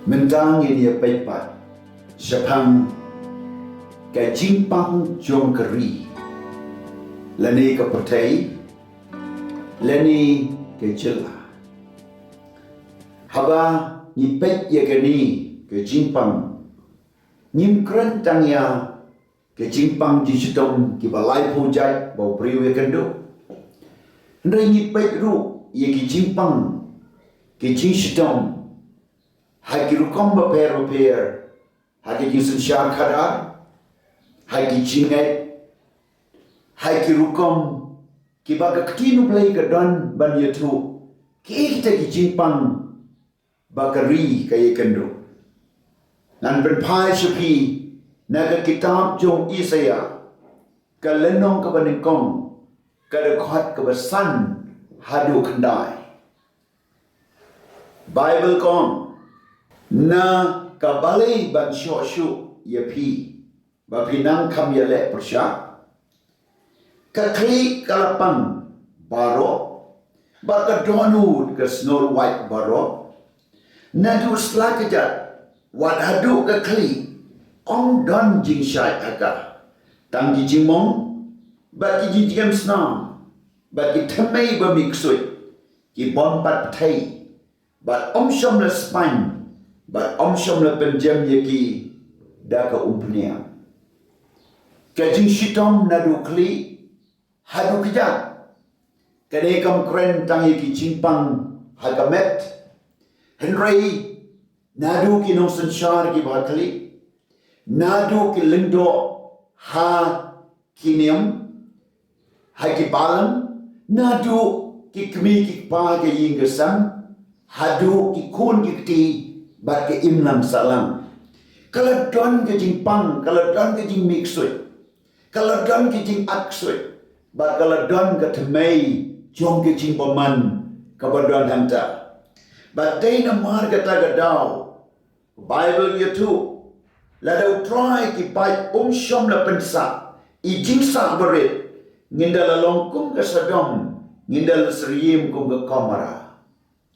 Mentang ini pepat sepang ke jimpang jong keri lani ke pertai lani ke jela haba ni pet ya kini ke jimpang nim kerentang ya ke jimpang di sitom ki balai pujai bau priwe kendo ndai ni pet ru ya ki jimpang ke jing sitom hagi rukom ba per hagi kisun syar khadar hagi jingai hagi rukom ki baga ktinu play ka don ban yatu ki kita ki jimpang bakari kaya kendo nan berpai sepi naga kitab jong Isaya ka lenong ka baningkong ka dekhat ka basan hadu kendai Bible kong na ka balai ban syu yapi ba pinang kam yale persya ka kli kalapang baro ba ka donu ka Snow White baro nadu selakajat wat hadu ke kli ong don jing syai aka tang ji jingmong ba ki jing snam ba ki thamai ba miksui ki bon pat thai ba om shom la span ba om shom la penjam yaki da ka umpnia ka jing shitom nadu kli hadu kejat kade kam kren tang yaki jingpang hagamet Henry nadu ki no sanshar ki bhatli nadu ki lindo ha kiniam ha ki balam nadu ki kmi ki pa ke yingasam hadu ki kun ki ti bat ke imlam salam kalau don ke jingpang kalau don ke jing miksui kalau don ke jing aksui bat kalau don ke temei jong ke jing paman kabadon hanta but they na marga taga daw Bible yatu la daw try ki pai shom la pensa I jingsa barit ngindala longkum ka Sodom ngindala seriem kum ka Gomora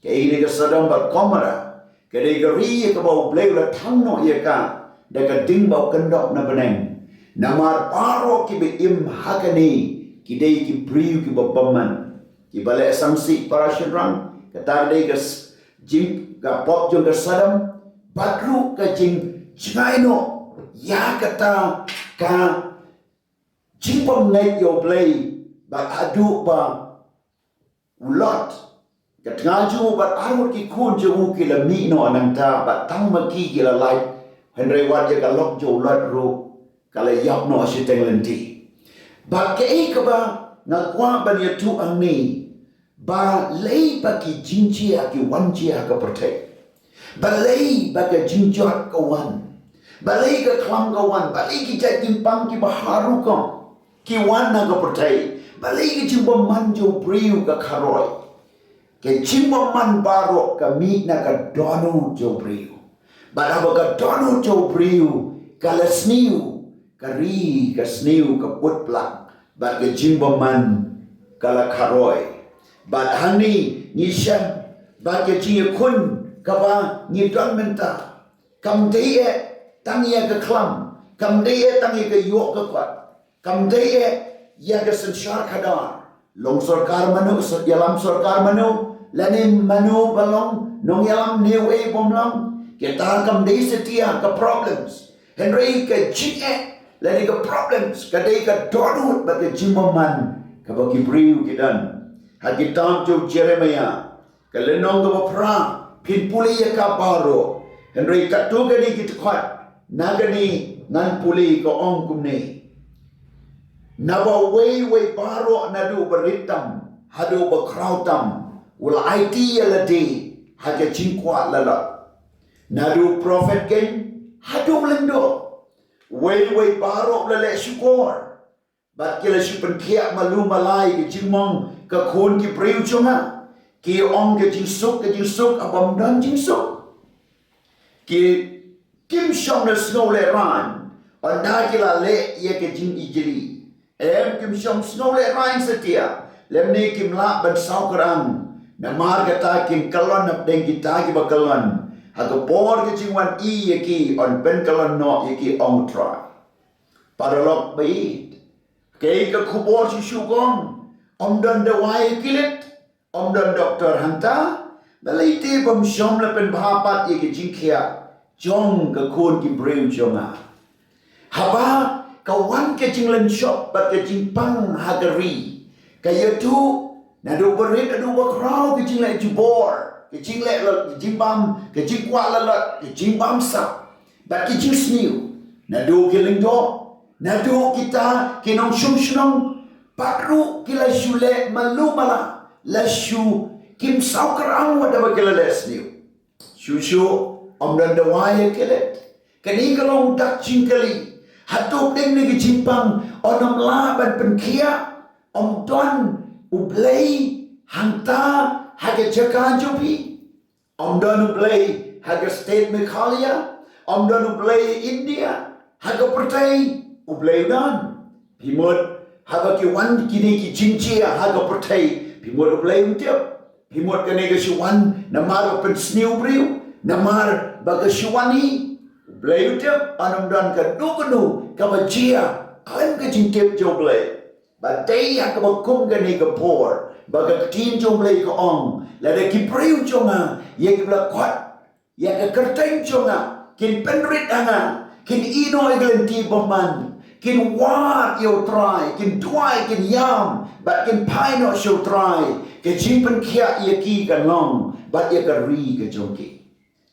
ke ini ka Sodom ba Gomora ke de ka ri ka bau bleu la thangno ye ka da ka ding bau kendok na beneng namar paro ki be im hakani ki de ki priu ki babaman ki bale samsi parashirang ka tar de ka jing ka pop jong ka Sodom batru ka jing jingaino ya kata ka jing pom ngai yo play ba adu ba ulot ka ngaju ba arut ki kun jo ki la mi no ananta ba tang ma ki la lai henry wat ya ka lok jo lot ru ka la yap no si teng lenti ba ke ka ba na kwa ba ni tu ang ni ba lei ba ki jinjia ki wanjia ka protect ba lei ba ka jinjot ka wan ba lei ka klam ka wan ba lei ki ja jimpang ki baharu ka ki wan na ka protect ba lei ki jimbo manjo priu ka kharoi ke jimbo man baro ka mi na ka donu jo priu ba da ka donu jo priu ka la sniu ka ri ka sniu ka put plak ba ka jimbo man ka la kharoi But hani ni shan ba ke ji kun ka ba ni don menta kam dei e tang ya ka klam kam dei e tang ya ka yo ka kwat kam dei e ya ka sanshar khadar long sarkar manu yalam sarkar manu lani manu balong nong yalam new e bomlang ke tar kam dei setia ka problems henry ka ji e lani ka problems ka dei ka donut ba ke jimaman ka ba ki briu kidan hagi tam jo Jeremiah kalenong ka pra pin puli ya ka baro henry ka tu gani kit khat nagani nan puli ko ong kumne nawa way baro nadu beritam hadu bakrautam ul IT yaladi haga jingkwa lala nadu prophet gen hadu lendo way baro lale syukur bat kila syupen kia malu malai ke jingmong ka kun ki priu chunga ki ong ke jingsuk abam dan jingsuk ki kim shom na snow le ran anda kila le ye ke jing ijri em kim shom snow le ran setia lemni kim la ban sau kerang na mar kata kim kalon na deng kita ki bakalan Hagapor ke jingwan yaki on penkalan no yaki ong tra. Paralog bait. Kay ka kubor si syugong. Don the wai kilit. Don Dr. Hanta. Baliti bam syom la pen bahapat yaki jingkia. Jong ka kun ki brew jonga. Haba kawan ke jinglan shop bat ke jingpang hagari. Kaya tu nadu berit adu bakrau ke jinglek jubor. Ke jinglek la ke jimbam ke jingkwa la ke jimbam sa. Bat ke jing sniu. Nadu ke lingdo. Nadu kita ke nong syung patru ke la syule malu mala. La syu kim sau kerang wada ba ke la sniu. Syu Don the wire kelet. Kani kalong dak jingkali. Hatuk ding ni jimpang onam laban penkia. Don ublay hangta haga jaka jopi. Don ublay haga state Meghalaya. Don ublay India haga pertai ublay dan. Pimut haga ki wan kini ki jinjia haga pertai. Pimut ublay utiap. Pimut kani ka siwan namaro pen sniu briu. Namar bagashwani blay utip anam dan ka dukunu kabajia kan ka jingtip jo blay batay ka bakum ka ni ka por bagatin jo blay ka ong la de ki priu jo nga ye ki bla kwat ye ka kerteng jo nga kin penrit anga kin ino iglenti boman kin wat yo try kin twai kin yam but kin pai no show try ke jimpen kia ye ki ka long but ye ka ri ka jonki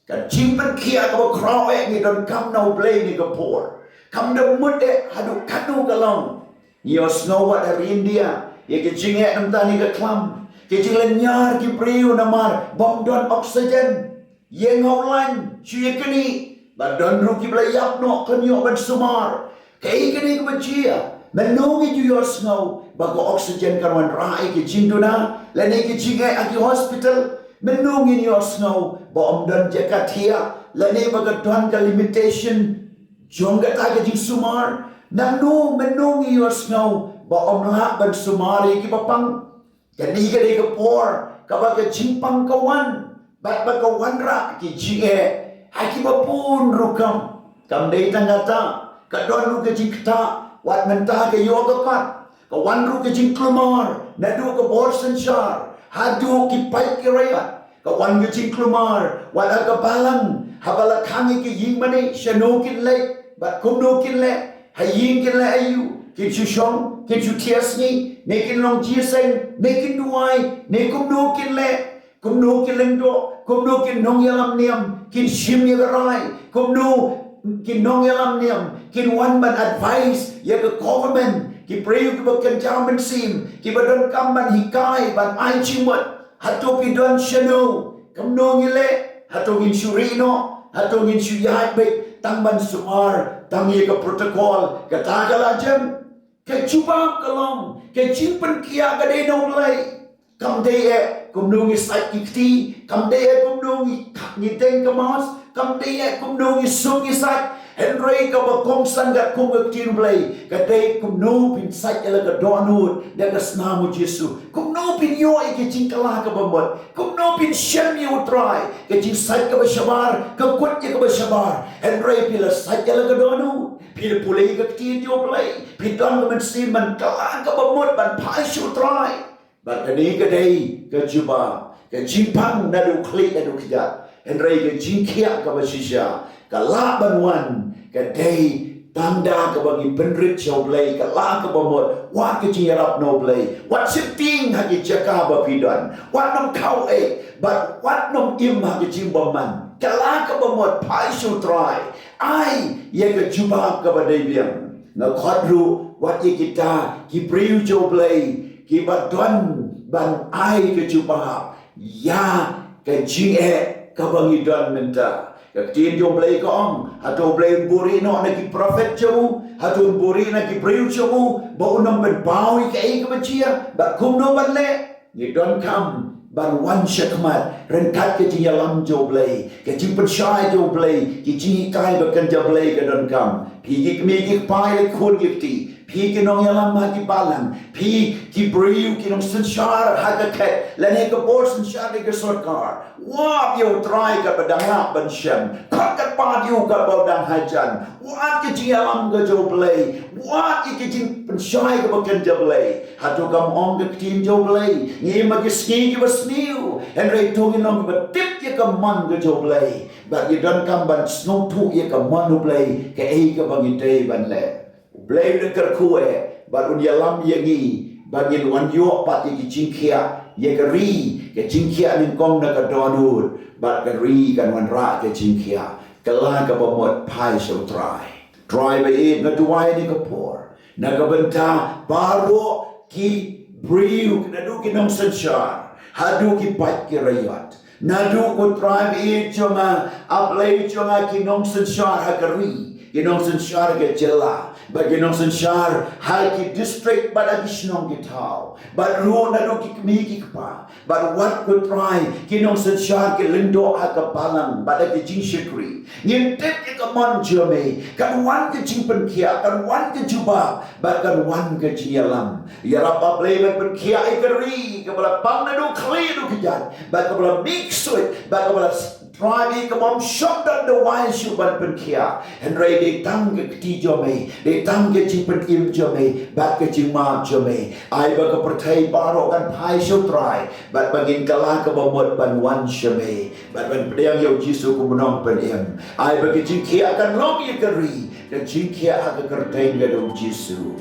Kan jimpen kia ka bakrau ni don kam no blay ni ka por. Kam da mut hadu kanu ka long. Yo snow wat dari India. Ye ke jinge nam tani ka klam. Ke jinglen nyar ki priu namar bom don oxygen. Ye ngaulan syu ye kini. Ba don ru ki blay yap no kan yo ban sumar. Kei kini ka bajia. Menungi ju yo snow. Bago oxygen karwan rai ke jinduna. Lani ke jinge aki hospital. Menungin your snow, bom dan jakatia, lani bagadwan ka limitation, jongga taga jing sumar, menungi your snow, bom lah ban sumari ki papang, kani ka di ka por, kabaga jimpang kawan, bat bagawan ra ki jinge, haki bapun rukam, kam day tangata, kadon ru ka jingkta, wat menta ka yoga kat, kawan ru ka jing klumar, nadu ka borsan syar, hadu ki pai ki rayat, kawan ke jing klumar, wala ka balang, habala kangi ki ying mani, syanu kin le, bat kumno kin le, haying kin le ayu, kin syusyong, kin syutias ni, ne kin long jiaseng, ne kin duai, ne kumno kin le, kumno kin lengdo, kumno kin nong yalam niam, kin shim yagarai, kumno kin nong yalam niam, kin one man advice, yaga government, ki prayu ki bakan jaman sim, ki badan kamban hikai, ban ai chimut, hato ki don shano, kamno ngile, hato ngin shurino, hato ngin shuyai bek, tang ban sumar, tang ye ka protokol, kata kalajam, ke cuba kalong, ke jimpen kia ka de no lay, kam de kumno ngi sai kiti, kam de kumno ngi teng kamas, kam de kumno ngi sungi sai, Henry ka ba kong sangat kong agtin blay kadai kumno pin sai ela ka donut daga snamu Jesu kumno pin yo ke jingkala ka bamot kumno pin shem yo try ke jing sai ka ba shabar ka kut ka ba shabar Henry pila sai ela ka donu pila pulai ka tin yo blay pin don man si man kala ka bamot ban pai shu try ba kani kadai ka juba ka jimpang nadu klik nadu kidat Henry ka jingkia ka ba shisha kalaban wan kadai tanda ka bagi penrit show play kala ka bamot wat ka jirap no play wat sitting hagi jaka ba pidon wat nom kau but wat nom im hagi jimbaman kala ka bamot pai show try ai ye ka juba ka ba dai biang na khodru wat ye kita ki priu show play ki badon ban ai ka juba ya ka jinge ka bangi don menta Kaktiin jom blay ka ong, hato blay buri no na ki prophet jamu, hato buri na ki priu jamu, ba unang ben bawi ka ay kabachia, ba kum no ban le, you don't come, ban wan syakmat, renkat ke jing yalam jo blay, ke jing pensyai jo blay, ki jing ikai ba kan ja blay ka don't come, pigi kmi ki pai le kun gifti, Pi kinong yalam hagi balang. Pi ki beriu kinong sensyar haga ket. Lene ke bor sensyar ke sorkar. Wap yo try ke badang lap ban syam. Kak kat padiu ke badang hajan. Wat ke jing yalam ke jo blay. Wat ke jing pensyai ke bakan jo blay. Hatu kam ong ke tin jo blay. Ngi magi ski ke basniu. Henry tungin nong ke tip ye ke man ke jo blay. But you don't come ban snow tu ye ke man jo blay. Ke ei ke bangi day ban le. Blay de ker kue. But un yalam ye ngi. Bagi wan yo pat ye ki jingkia. Ye ke ri. Ke jingkia ning kong na ke donut. But ke ri kan wan ra ke jingkia. Kala ke bamot pai so try. Try ba it na duwai ni ke por. Na ke benta baro ki briu na du ki nong sensyar. Hadu ki pat ki rayat. Nadu ko try ba it jonga aplay jonga ki nong sensyar ha ke ri. Ki nong sensyar ke jela. But you know, sensyar hal ki district pada kisnong kitau. But ru na do ki kmi ki pa. But what could try ki nong sensyar ki lindo aga balang pada ki jing shikri. Ngin tip ki kamon jome. Kan wan ki jing pen kia, kan wan ki juba, but kan wan ki jing yalam. Yarapa blame pen kia ikari, kabala pang na do kli do kijat. But kabala mix it, but kabala try ke bom shot dan the wise you ban pen kia. And ray de tang ke ti jome. De tang ke jing pen im jome. Bat ke jing ma jome. Ai ba ke pertai baro kan pai so try. Bat bagin kala ke bomot ban wan shome. Bat ban pedang yo jisu ku menong pen im. Ai ba ke jing kia akan long ye keri. Dan jing kia aga kerteng ke dong jisu.